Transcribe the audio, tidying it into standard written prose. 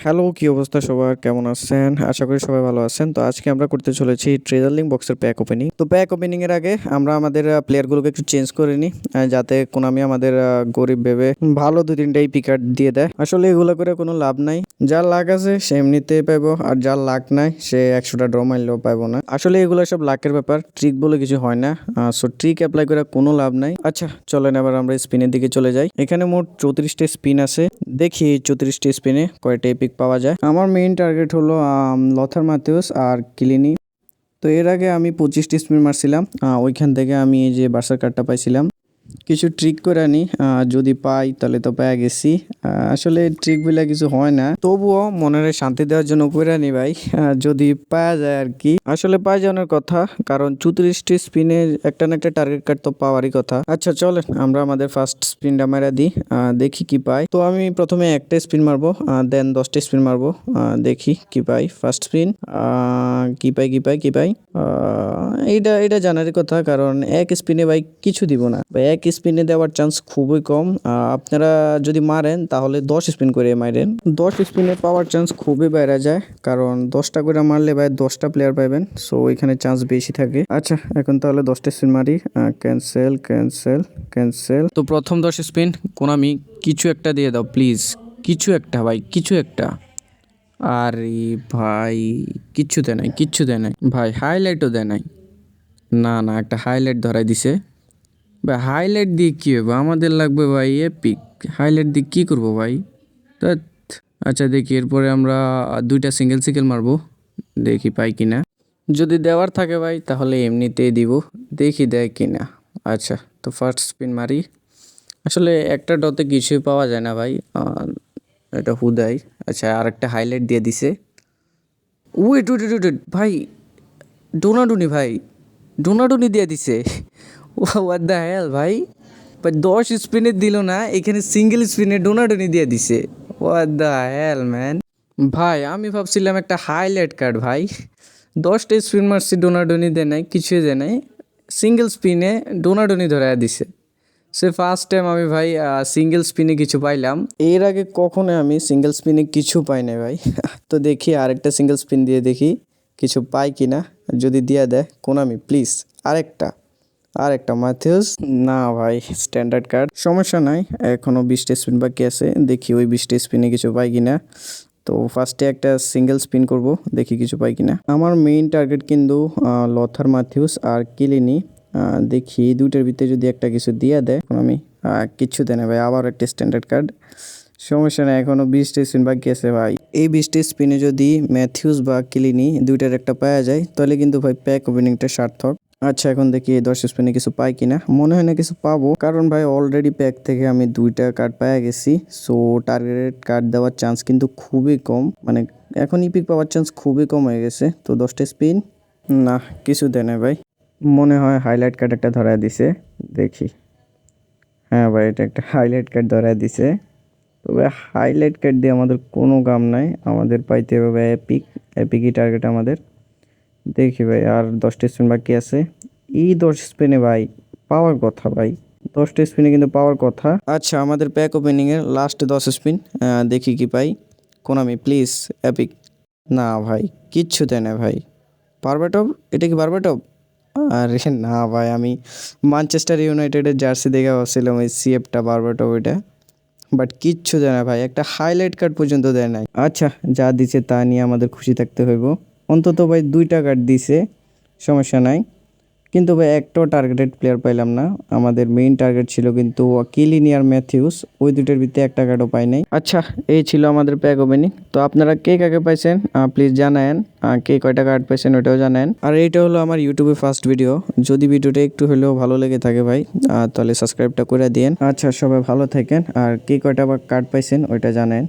Hello, কি অবস্থা সবার? কেমন আছেন? আশা করি সবাই ভালো আছেন। তো আজকে আমরা করতে চলেছি ট্রেজার লিঙ্ক বক্সের প্যাক ওপেনিং। তো প্যাক ওপেনিং এর আগে আমরা আমাদের প্লেয়ারগুলোকে একটু চেঞ্জ করে নিই, যাতে কোনামি আমাদের গরিব ভেবে ভালো 2-3টা ইপি কার্ড দিয়ে দেয়। আসলে এগুলো করে কোনো লাভ নাই। যার লাক আছে সে এমনিতেই পাইবো, আর যার লাক নাই সে 100টা ড্র মারলেও পাইবো না। আসলে এগুলো সব লাকের ব্যাপার, ট্রিক বলে কিছু হয় না। সো ট্রিক অ্যাপ্লাই করে কোনো লাভ নাই। আচ্ছা চলেন এবার আমরা স্পিনের দিকে চলে যাই। এখানে মোট 34টা স্পিন আছে। দেখি 34টি স্পিনে কয়টা এপিক পাওয়া যায়। আমার মেইন টার্গেট হলো লথার ম্যাথিউস আর কিলিনি। তো এর আগে আমি 25টি স্পিন মারছিলাম, ওইখান থেকে আমি এই যে বার্সার কার্ডটা পাইছিলাম। কিছু ট্রিক করে আনি, যদি পাই তাহলে তো পেয়ে গেছি। আসলে ট্রিকগুলা কিছু হয় না, তবুও মনের শান্তি দেওয়ার জন্য করে আনি ভাই। যদি পাওয়া যায় আর কি, আসলে পাই যাওয়ার কথা, কারণ 34টি স্পিনে একটা না একটা টার্গেট কার্ড তো পাওয়ারই কথা। আচ্ছা চলেন আমরা আমাদের ফার্স্ট স্পিনটা মারা দিই, দেখি কি পাই। তো আমি প্রথমে একটা স্পিন মারবো, দেন 10টা স্পিন মারবো, দেখি কি পাই। ফার্স্ট স্পিন, কি পাই। এইটা এটা জানারই কথা, কারণ এক স্পিনে ভাই কিছু দিব না, বা এক স্পিনে দেওয়ার চান্স খুবই কম। আপনারা যদি মারেন তাহলে 10 স্পিন করে মারেন, 10 স্পিনে পাওয়ার চান্স খুবই বেড়ে যায়, কারণ 10টা করে মারলে ভাই 10টা প্লেয়ার পাবেন, সো ওইখানে চান্স বেশি থাকে। আচ্ছা এখন তাহলে 10টা স্পিন মারি। ক্যান্সেল। তো প্রথম 10 স্পিন কোনামি কিছু একটা দিয়ে দাও প্লিজ, কিছু একটা ভাই, কিছু একটা। আরে ভাই কিচ্ছু দেয় নাই ভাই, হাইলাইটও দেয় নাই। না একটা হাইলাইট ধরাই দিছে ভাই। হাইলাইট দিয়ে কী হবে, আমাদের লাগবে ভাই এপিক। হাইলাইট দিয়ে কী করবো ভাই? ধ্যাৎ। আচ্ছা দেখি এরপরে আমরা 2টা সিঙ্গেল মারবো, দেখি পাই কিনা। যদি দেওয়ার থাকে ভাই তাহলে এমনিতেই দিব, দেখি দেয় কিনা। আচ্ছা তো ফার্স্ট স্পিন মারি। আসলে একটা ডতে কিছুই পাওয়া যায় না ভাই, এটা হুদাই। আচ্ছা আর একটা হাইলাইট দিয়ে দিছে। ওয়েট ভাই, ডোনাডুনি ভাই, ডোনাডুনি দিয়ে দিছে। হোয়াট দ্য হেল ভাই, 10 স্পিনে দিল না, এখানে সিঙ্গেল স্পিনে ডোনাডুনি দিয়ে দিছে। What the hell man. ভাই আমি ভাবছিলাম একটা হাইলাইট কার্ড ভাই, 10টা স্পিন মারছি ডোনাডুনি দেয় নাই, কিছুই দেয় নাই, সিঙ্গেল স্পিনে ডোনাডুনি ধরায় দিছে। সে ফার্স্ট টাইম আমি ভাই সিঙ্গেল স্পিনে কিছু পাইলাম। এর আগে কখনো আমি সিঙ্গেল স্পিনে কিছু পাই না ভাই। তো দেখি আরেকটা সিঙ্গেল স্পিন দিয়ে দেখি কিছু পাই কি না। যদি দিয়ে দেয় কোনামি প্লিজ, আরেকটা ম্যাথিউস। না ভাই স্ট্যান্ডার্ড কার্ড, সমস্যা নাই, এখনও 20টা স্পিন বাকি আছে, দেখি ওই 20টা স্পিনে কিছু পাই কিনা। তো ফার্স্টে একটা সিঙ্গেল স্পিন করব, দেখি কিছু পাই কিনা। আমার মেইন টার্গেট কিন্তু লথার ম্যাথিউস আর কিলিনি। দেখি দুইটার ভিতরে যদি একটা কিছু দিয়ে দেয়, আমি কিচ্ছু দেয় না ভাই, আবার একটা স্ট্যান্ডার্ড কার্ড। সমস্যা নেই, এখনও 20টা স্পিন বাকি আছে ভাই। এই 20টা স্পিনে যদি ম্যাথিউস বা কিলিনি দুইটার একটা পাওয়া যায় তাহলে কিন্তু ভাই প্যাক ওপেনিংটা সার্থক। আচ্ছা এখন দেখি 10 স্পিনে কিছু পাই কিনা, মনে হয় না কিছু পাবো, কারণ ভাই অলরেডি প্যাক থেকে আমি 2টা কার্ড পেয়ে গেছি। সো টার্গেটেড কার্ড দেওয়ার চান্স কিন্তু খুবই কম, মানে এখন ইপিক পাওয়ার চান্স খুবই কম হয়ে গেছে। তো 10টা স্পিন, না কিছু দেয় না ভাই, মনে হয় হাইলাইট কার্ড একটা ধরায় দিছে, দেখি। হ্যাঁ ভাই এটা একটা হাইলাইট কার্ড ধরায় দিছে। তবে হাইলাইট কার্ড দিয়ে আমাদের কোনো কাম নাই, আমাদের পাইতে হবে এপিকই টার্গেট আমাদের। দেখি ভাই আর 10টা স্পিন বাকি আছে, এই 10 স্পিনে ভাই পাওয়ার কথা ভাই, 10টা স্পিনে কিন্তু পাওয়ার কথা। আচ্ছা আমাদের প্যাক ওপেনিংয়ের লাস্ট 10 স্পিন, দেখি কি পাই। Konami please epic. না ভাই কিচ্ছু দেয় না ভাই। বারবাটপ, এটা কি বারবাটপ? আরে না ভাই, আমি ম্যানচেস্টার ইউনাইটেডের জার্সি দেখে ভাবছিলাম ওই সিএফটা বারবাটপ ওইটা, বাট কিচ্ছু দেয় না ভাই, একটা হাইলাইট কার্ড পর্যন্ত দেয় নাই। আচ্ছা যা দিছে তা নিয়ে আমাদের খুশি থাকতে হইব, অন্তত ভাই 2টা কার্ড দিছে, সমস্যা নাই। কিন্তু ভাই একটাও টার্গেটেড প্লেয়ার পাইলাম না, আমাদের মেইন টার্গেট ছিল কিন্তু কিলিনি আর ম্যাথিউস, ওই দুইটার ভিতরে একটা কার্ডও পাই নাই। আচ্ছা এই ছিল আমাদের প্যাক ওপেনিং। তো আপনারা কে কাকে পাইছেন প্লিজ জানায়েন, কে কয়টা কার্ড পাইছেন ওটাও জানায়েন। আর এইটা হলো আমার ইউটিউবে ফার্স্ট ভিডিও, যদি ভিডিওটা একটু হলেও ভালো লেগে থাকে ভাই তাহলে সাবস্ক্রাইবটা করে দিয়েন। আচ্ছা সবাই ভালো থাকেন, আর কে কয়টা কার্ড পাইছেন ওইটা জানায়েন।